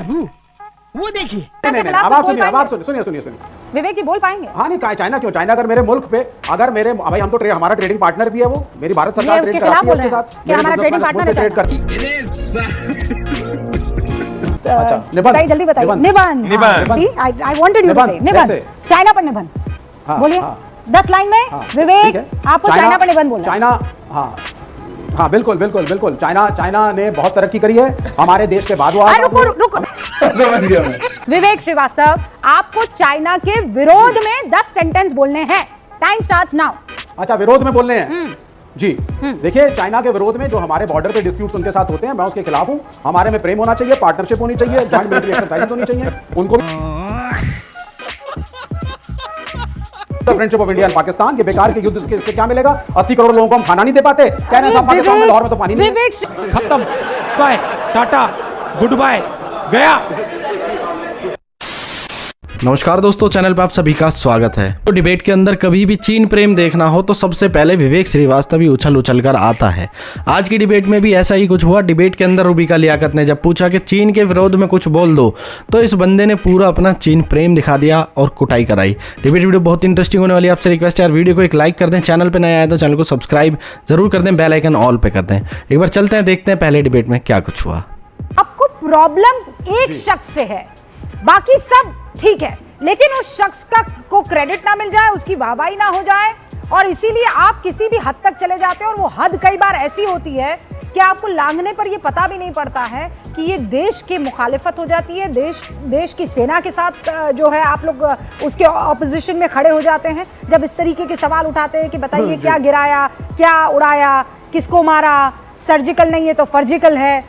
प्रभु, वो देखिए। आवाज सुनिए। विवेक जी बोल पाएंगे? हाँ नहीं, चाइना क्यों? चाइना अगर मेरे मुल्क पे, अगर मेरे भाई, हम तो हमारा ट्रेडिंग पार्टनर भी है, वो मेरी भारत सरकार उसके खिलाफ बोल रहे हैं कि हमारा ट्रेडिंग पार्टनर है चाइना। बताइए, जल्दी बताइए। निबंध। सी आई वांटेड यू टू से निबंध। चाइना पर निबंध बोलिए 10 लाइन में। विवेक आपको चाइना पर निबंध बोलना। चाइना, हाँ बिल्कुल। चाइना ने बहुत तरक्की करी है हमारे देश के बाद। रुको। विवेक श्रीवास्तव, आपको चाइना के विरोध में 10 सेंटेंस बोलने हैं। Time starts now. अच्छा, विरोध में बोलने हैं जी। देखिए, चाइना के विरोध में जो हमारे बॉर्डर पे डिस्प्यूट्स उनके साथ होते हैं, मैं उसके खिलाफ हूं। हमारे में प्रेम होना चाहिए, पार्टनरशिप होनी चाहिए, जॉइंट मिलिट्री एक्सरसाइज होनी चाहिए। उनको friendship of India and Pakistan के बेकार के युद्ध से क्या मिलेगा? 80 करोड़ लोगों को हम खाना नहीं दे पाते। कहना था पाकिस्तान में, लाहौर में तो पानी नहीं। खत्म, बाय, टाटा, गुड बाय, गया। नमस्कार दोस्तों, चैनल पे आप सभी का स्वागत है। तो डिबेट के अंदर कभी भी चीन प्रेम देखना हो तो सबसे पहले विवेक श्रीवास्तव ही उछल कर आता है। आज की डिबेट में भी ऐसा ही कुछ हुआ। डिबेट के अंदर रूबिका लियाकत ने जब पूछा कि चीन के विरोध में कुछ बोल दो, तो इस बंदे ने पूरा अपना चीन प्रेम दिखा दिया और कुटाई कराई। डिबेट वीडियो बहुत इंटरेस्टिंग होने वाली है। आपसे रिक्वेस्ट है यार, वीडियो को एक लाइक कर दें, चैनल पर नया आया तो चैनल को सब्सक्राइब जरूर कर दें, बेल आइकन ऑल पे कर दें। एक बार चलते हैं, देखते हैं पहले डिबेट में क्या कुछ हुआ। आपको प्रॉब्लम एक शख्स से है, बाकी सब ठीक है, लेकिन उस शख्स को क्रेडिट ना मिल जाए, उसकी वाहवाही ना हो जाए, और इसीलिए आप किसी भी हद तक चले जाते हैं। और वो हद कई बार ऐसी होती है कि आपको लांघने पर ये पता भी नहीं पड़ता है कि ये देश की मुखालिफत हो जाती है। देश की सेना के साथ जो है आप लोग उसके ऑपोजिशन में खड़े हो जाते हैं जब इस तरीके के सवाल उठाते हैं कि बताइए क्या गिराया, क्या उड़ाया, किसको मारा, सर्जिकल नहीं है तो फर्जिकल है।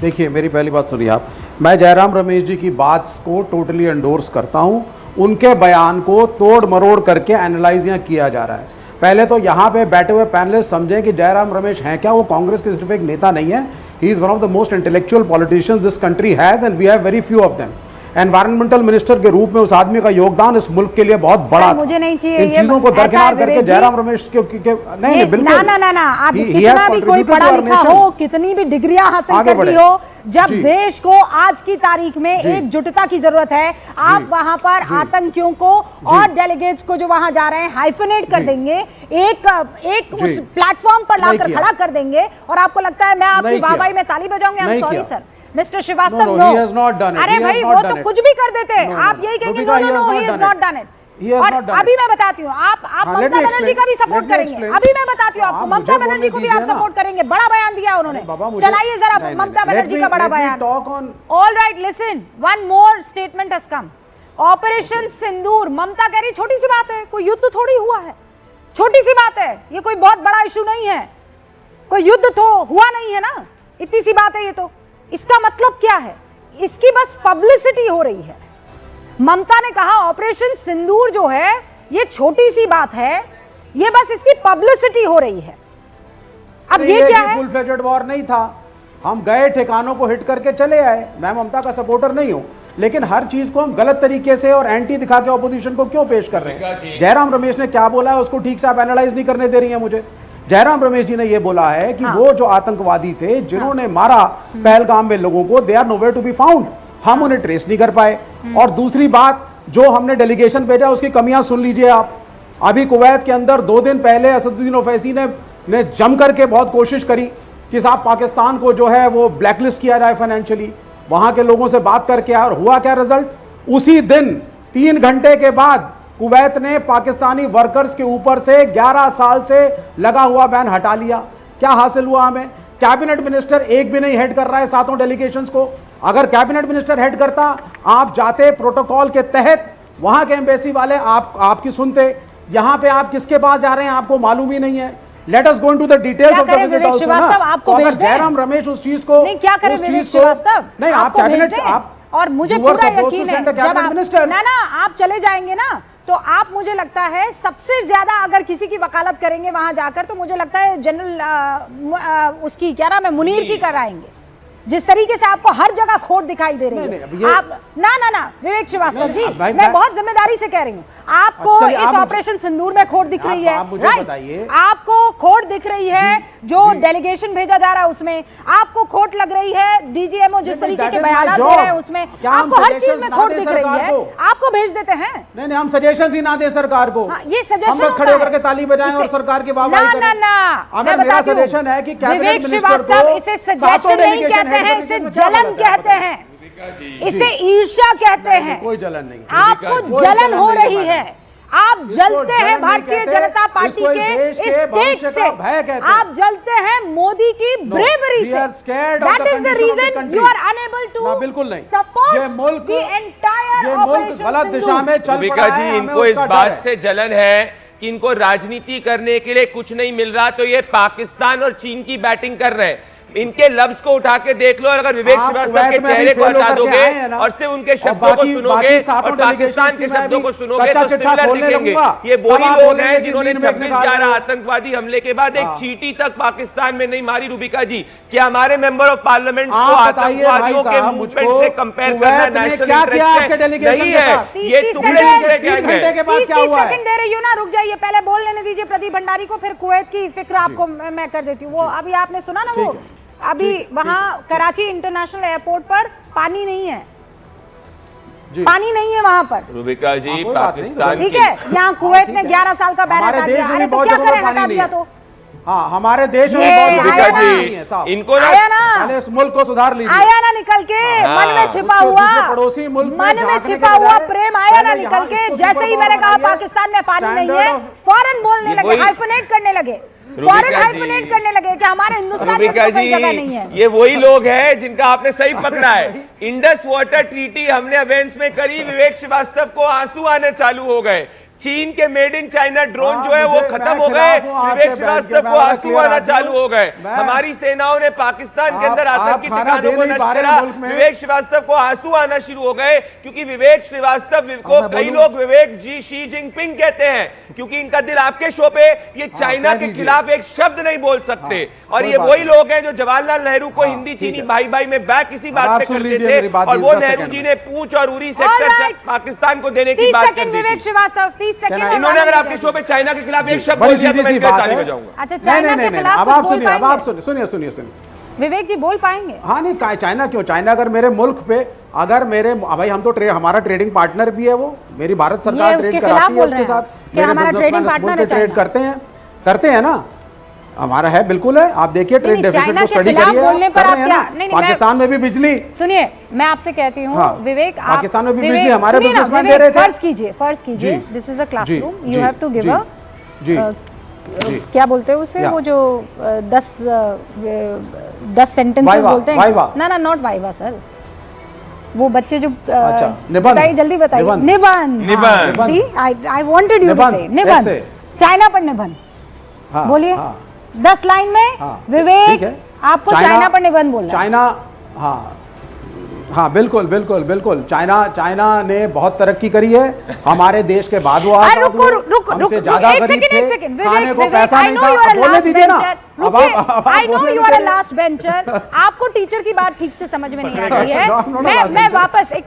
देखिए, मेरी पहली बात सुनिए आप। मैं जयराम रमेश जी की बात को टोटली एंडोर्स करता हूं। उनके बयान को तोड़ मरोड़ करके एनालाइज यहाँ किया जा रहा है। पहले तो यहाँ पे बैठे हुए पैनलिस्ट समझें कि जयराम रमेश हैं क्या? वो कांग्रेस के सिर्फ एक नेता नहीं है। He is one of the most intellectual politicians this country has and we have very few of them. Environmental minister के रूप में उस आदमी का योगदान इस मुल्क के लिए बहुत बड़ा। मुझे नहीं चाहिए इन चीजों को दरकिनार करके जयराम रमेश नहीं बिल्कुल ना आप कितना भी कोई पढ़ा लिखा हो, कितनी भी डिग्रियां हासिल कर दी हो, जब देश को आज की तारीख में एकजुटता की जरूरत है, आप वहां पर आतंकियों को और डेलीगेट्स को जो वहां जा रहे हैं हाइफनेट कर देंगे, एक उस प्लेटफॉर्म पर लाकर खड़ा कर देंगे, और आपको लगता है मैं आपकी वाहवाही में ताली बजाऊंगी? I am sorry sir mister Srivastava, no. अरे भाई, वो तो कुछ भी कर देते हैं। आप यही कहेंगे no, he has not done it. और अभी मैं बताती हूँ, आप ममता बनर्जी का भी सपोर्ट करेंगे। अभी मैं बताती हूँ आपको, ममता बनर्जी को भी आप सपोर्ट करेंगे। बड़ा बयान दिया उन्होंने, चलाइए जरा ममता बनर्जी का बड़ा बयान। All right, listen, one more statement has come. Operation Sindoor, Mamata कह रही छोटी सी बात है, कोई युद्ध थोड़ी हुआ है, छोटी सी बात है, ये कोई बहुत बड़ा इशू नहीं है, कोई युद्ध तो हुआ नहीं है ना, इतनी सी बात है ये तो। इसका मतलब क्या है? इसकी बस पब्लिसिटी हो रही है। ममता ने कहा ऑपरेशन सिंदूर जो है ये छोटी सी बात है, ये बस इसकी पब्लिसिटी हो रही है। अब ये क्या है? फुल फ्लेजेड वॉर नहीं था, हम गए ठिकानों को हिट करके चले आए। मैं ममता का सपोर्टर नहीं हूं, लेकिन हर चीज को हम गलत तरीके से और एंटी दिखा के ऑपोजिशन को क्यों पेश कर रहे हैं? जयराम रमेश ने क्या बोला है उसको ठीक से आप एनालाइज नहीं करने दे रही है मुझे। जयराम रमेश जी ने यह बोला है कि वो जो आतंकवादी थे जिन्होंने मारा पहलगाम में लोगों को, they are nowhere to be found. हम उन्हें ट्रेस नहीं कर पाए। और दूसरी बात, जो हमने डेलीगेशन भेजा उसकी कमियां सुन लीजिए आप। अभी कुवैत के अंदर 2 दिन पहले असदुद्दीन ओवैसी ने जम करके बहुत कोशिश करी कि साहब पाकिस्तान को जो है वो ब्लैकलिस्ट किया जाए फाइनेंशियली। वहां के लोगों से बात करके और हुआ क्या रिजल्ट? उसी दिन 3 घंटे के बाद कुवैत ने पाकिस्तानी वर्कर्स के ऊपर से 11 साल से लगा हुआ बैन हटा लिया। क्या हासिल हुआ हमें? कैबिनेट मिनिस्टर एक भी नहीं हेड कर रहा है 7 डेलीगेशंस को। अगर कैबिनेट मिनिस्टर हेड करता, आप जाते प्रोटोकॉल के तहत, वहां के एम्बेसी वाले आपकी सुनते। यहां पे आप किसके पास जा रहे हैं आपको मालूम ही नहीं है। Let us go into the details of the visit also ना। आपको भेज दें जयराम रमेश उस चीज को नहीं, क्या करें विवेक श्रीवास्तव? नहीं, आप कैबिनेट आप, और मुझे पूरा यकीन है जब आप चले जाएंगे ना, तो आप, मुझे लगता है सबसे ज्यादा अगर किसी की वकालत करेंगे वहां जाकर, तो मुझे लगता है जनरल उसकी क्या नाम है, मुनीर की कराएंगे। जिस तरीके से आपको हर जगह खोट दिखाई दे रही है। आप ना विवेक श्रीवास्तव जी, मैं बहुत जिम्मेदारी से कह रही हूँ, आपको इस ऑपरेशन सिंदूर में खोट दिख रही है, राइट? आपको खोट दिख रही है जो डेलीगेशन भेजा जा रहा है उसमें, आपको खोट लग रही है डीजीएमओ जिस तरीके के बयान दे रहे हैं उसमें, आपको हर चीज में खोट दिख रही है, आपको भेज देते हैं। नहीं, हम सजेशन ही ना दे सरकार को। ये सजेशन हम खड़े होकर के ताली बजाएं और सरकार के वाहवाही करें। मैं मेरा सजेशन है कि विवेक श्रीवास्तव इसे सजेशन नहीं कहते हैं, इसे जलन कहते हैं, इसे ईर्ष्या कहते हैं। कोई जलन नहीं, आपको जलन हो रही है, आप जलते हैं भारतीय जनता पार्टी के स्टेक से, आप जलते हैं मोदी की ब्रेवरी से। That is the reason you are unable to support the entire operation गलत दिशा में चल रूबिका पड़ा है। जी, इनको इस बात से जलन है कि इनको राजनीति करने के लिए कुछ नहीं मिल रहा, तो ये पाकिस्तान और चीन की बैटिंग कर रहे हैं। इनके लफ्ज को उठा के देख लो, अगर विवेक श्रीवास्तव के चेहरे को हटा दोगे और सिर्फ उनके शब्दों को सुनोगे और पाकिस्तान के शब्दों को सुनोगे तो सिमिलर दिखेंगे। ये वही लोग हैं जिन्होंने 26/11 आतंकवादी हमले के बाद एक चींटी तक पाकिस्तान में नहीं मारी। रूबिका जी, क्या हमारे मेंबर ऑफ पार्लियामेंट को आतंकवादियों के मूवमेंट से कंपेयर करना नेशनल इंटरेस्ट नहीं है? ये टुकड़े टुकड़े क्या है? 30 सेकंड दे रही हूँ ना, रुक जाइए, पहले बोल लेने दीजिए प्रदीप भंडारी को, फिर कुवैत की फिक्र आपको मैं कर देती हूँ। वो अभी आपने सुना ना, वो अभी वहां कराची इंटरनेशनल एयरपोर्ट पर पानी नहीं है, पानी नहीं है वहां पर। रूबिका जी, पाकिस्तान ठीक है, यहाँ कुवैत ने 11 साल का बैन हटा दिया। अरे तो क्या करें, हटा दिया तो हाँ, हमारे देश में इनको आया ना, पहले इस मुल्क को सुधार लीजिए। आया ना निकल के, मन में छिपा हुआ पड़ोसी मुल्क, मन में छिपा हुआ प्रेम आया ना निकल के। जैसे ही मैंने कहा पाकिस्तान में पानी नहीं है, फौरन बोलने लगे, हाइफनेट करने लगे, फौरन हाइफनेट करने लगे कि हमारे हिंदुस्तान में कोई जगह नहीं है। ये वही लोग हैं जिनका आपने सही पकड़ा है। इंडस वाटर ट्रीटी हमने अवेंस में करी, विवेक श्रीवास्तव को आंसू आने चालू हो गए। चीन के मेड इन चाइना ड्रोन जो है वो खत्म हो गए, विवेक श्रीवास्तव को आंसू आना चालू हो गए। हमारी सेनाओं ने पाकिस्तान के अंदर आतंकी ठिकानों को नष्ट करा, विवेक श्रीवास्तव को आंसू आना शुरू हो गए, क्योंकि विवेक श्रीवास्तव को कई लोग विवेक जी शी जिनपिंग कहते हैं, क्योंकि इनका दिल आपके शो पे ये चाइना के खिलाफ एक शब्द नहीं बोल सकते। और ये वही लोग हैं जो जवाहरलाल नेहरू को हिंदी चीनी भाई भाई में बैक इसी बात पे करते थे, और वो नेहरू जी ने पूंछ और उरी सेक्टर पाकिस्तान को देने की बात करती थी। इन्होंने अगर आपके शो पे चाइना के खिलाफ एक शब्द बोल दिया तो मैं इनके ताली बजाऊंगा। अच्छा, चाइना के खिलाफ अब आप सुनिए, अब आप सुनिए विवेक जी बोल पाएंगे? हाँ, नहीं, चाइना क्यों? चाइना अगर मेरे मुल्क पे, अगर मेरे भाई, हम तो हमारा ट्रेडिंग पार्टनर भी है, वो मेरी भारत सरकार ट्रेड कराती है उसके साथ, कि हमारा ट्रेडिंग पार्टनर है, ट्रेड करते हैं ना, हमारा है, बिल्कुल है। आप देखिए ट्रेड डेफिसिट को स्टडी करिए, पाकिस्तान में भी बिजली। सुनिए, मैं आपसे कहती हूँ विवेक, पाकिस्तान में भी बिजली हमारे बिजनेसमैन दे रहे थे। फर्ज कीजिए, this is a classroom, you have to give a क्या बोलते हैं उसे, वो जो 10 सेंटेंसेस बोलते हैं ना, नॉट वाइवा सर, वो बच्चे जो बताइए, जल्दी बताइए। निबंध। सी, आई वांटेड यू टू से निबंध, चाइना पर निबंध बोलिए 10 लाइन में। विवेक, आपको चाइना पर निबंध बोलना। चाइना, हाँ, बिल्कुल। चाइना ने बहुत तरक्की करी है हमारे देश के बाद। वो रुको, ज्यादा एक सेकंड, खाने को पैसा नहीं था, बोलने दीजिए ना। I know you are a last bencher, आपको टीचर की बात ठीक से समझ में नहीं आती है।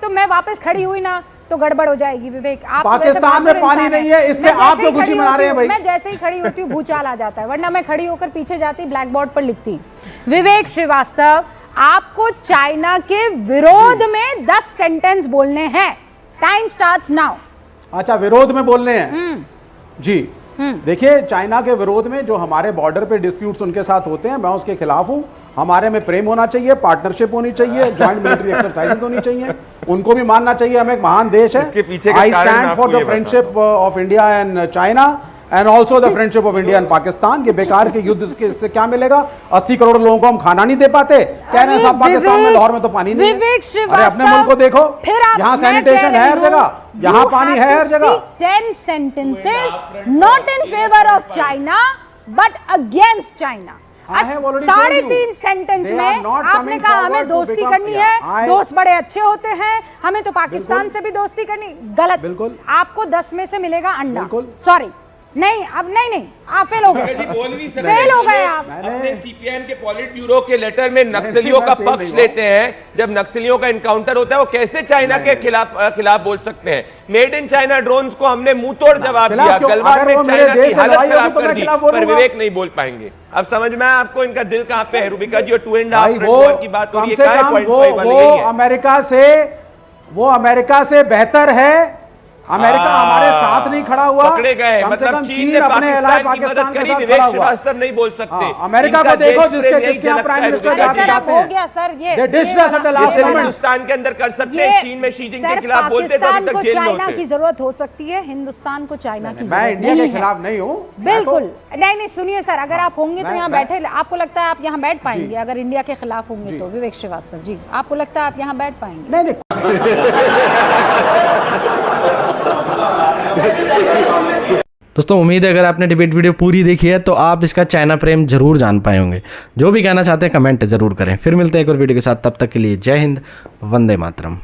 मैं वापस खड़ी हुई ना तो गड़बड़ हो जाएगी। विवेक, आप पाकिस्तान में पानी नहीं है, इससे आप तो खुशी मना रहे हैं भाई। मैं जैसे ही खड़ी होती हूँ भूचाल आ जाता है, वरना मैं खड़ी होकर पीछे जाती, ब्लैक बोर्ड पर लिखती। विवेक श्रीवास्तव, आपको चाइना के विरोध में 10 सेंटेंस बोलने हैं। Time starts now. अच्छा, विरोध में बोलने हैं जी। देखिए, चाइना के विरोध में जो हमारे बॉर्डर पे डिस्प्यूट्स उनके साथ होते हैं, मैं उसके खिलाफ हूं। हमारे में प्रेम होना चाहिए, पार्टनरशिप होनी चाहिए, ज्वाइंट मिलिट्री एक्सरसाइजेस होनी चाहिए, उनको भी मानना चाहिए। हम एक महान देश है। I stand for the friendship of India and China and also the friendship of India and Pakistan. ये बेकार के युद्ध इससे क्या मिलेगा? 80 करोड़ लोगों को हम खाना नहीं दे पाते। कह रहे हैं साहब पाकिस्तान में, लाहौर में तो पानी नहीं है। अरे अपने मुल्क को देखो, यहाँ सैनिटेशन है हर जगह, यहाँ पानी है हर जगह। 10 sentences not in favor of China but against China। 3.5 sentence में आपने कहा हमें दोस्ती करनी है, दोस्त बड़े अच्छे होते हैं, हमें तो पाकिस्तान से भी दोस्ती करनी। गलत। आपको 10 में से मिलेगा अंडा। सॉरी, नहीं अब नहीं आप फेल हो गए जी, सर। बोल नहीं सकते। फेल हो गए आप। अपने सीपीएम के पॉलिट ब्यूरो के लेटर में नक्सलियों का पक्ष लेते हैं। जब नक्सलियों का इनकाउंटर होता है वो कैसे चाइना के खिलाफ बोल सकते हैं? मेड इन चाइना ड्रोन्स को हमने मुंह तोड़ जवाब दिया, गलवान में चाइना की हालत खराब कर दी, पर विवेक नहीं बोल पाएंगे। अब समझ में आया आपको इनका दिल कहां पे है रूबिका जी? और 2.5 की बात हो रही है, वो अमेरिका से बेहतर है। अमेरिका हमारे साथ नहीं खड़ा हुआ, पकड़े गए। मतलब चीन ने अपने पाकिस्तान की मदद करी, विवेक श्रीवास्तव नहीं बोल सकते। अमेरिका को देखो जिसके यहाँ प्राइम मिनिस्टर जाके जाते हैं। हो गया सर, ये जिसे हिंदुस्तान के अंदर कर सकते हैं, चीन में शी जिनपिंग के खिलाफ बोलते तो अभी तक जेल में चाइना होते। की जरूरत हो सकती है, हिंदुस्तान को चाइना की मैं जरूरत इंडिया के नहीं खिलाफ है। नहीं हूँ। बिल्कुल नहीं सुनिए सर, अगर आप होंगे तो यहाँ मैं- बैठे, आपको लगता है आप यहाँ बैठ पाएंगे अगर इंडिया के खिलाफ होंगे तो? विवेक श्रीवास्तव जी, आपको लगता है आप यहाँ बैठ पाएंगे? नहीं दोस्तों उम्मीद है अगर आपने डिबेट वीडियो पूरी देखी है तो आप इसका चाइना प्रेम जरूर जान पाए होंगे। जो भी कहना चाहते हैं कमेंट जरूर करें। फिर मिलते हैं एक और वीडियो के साथ, तब तक के लिए जय हिंद, वंदे मातरम।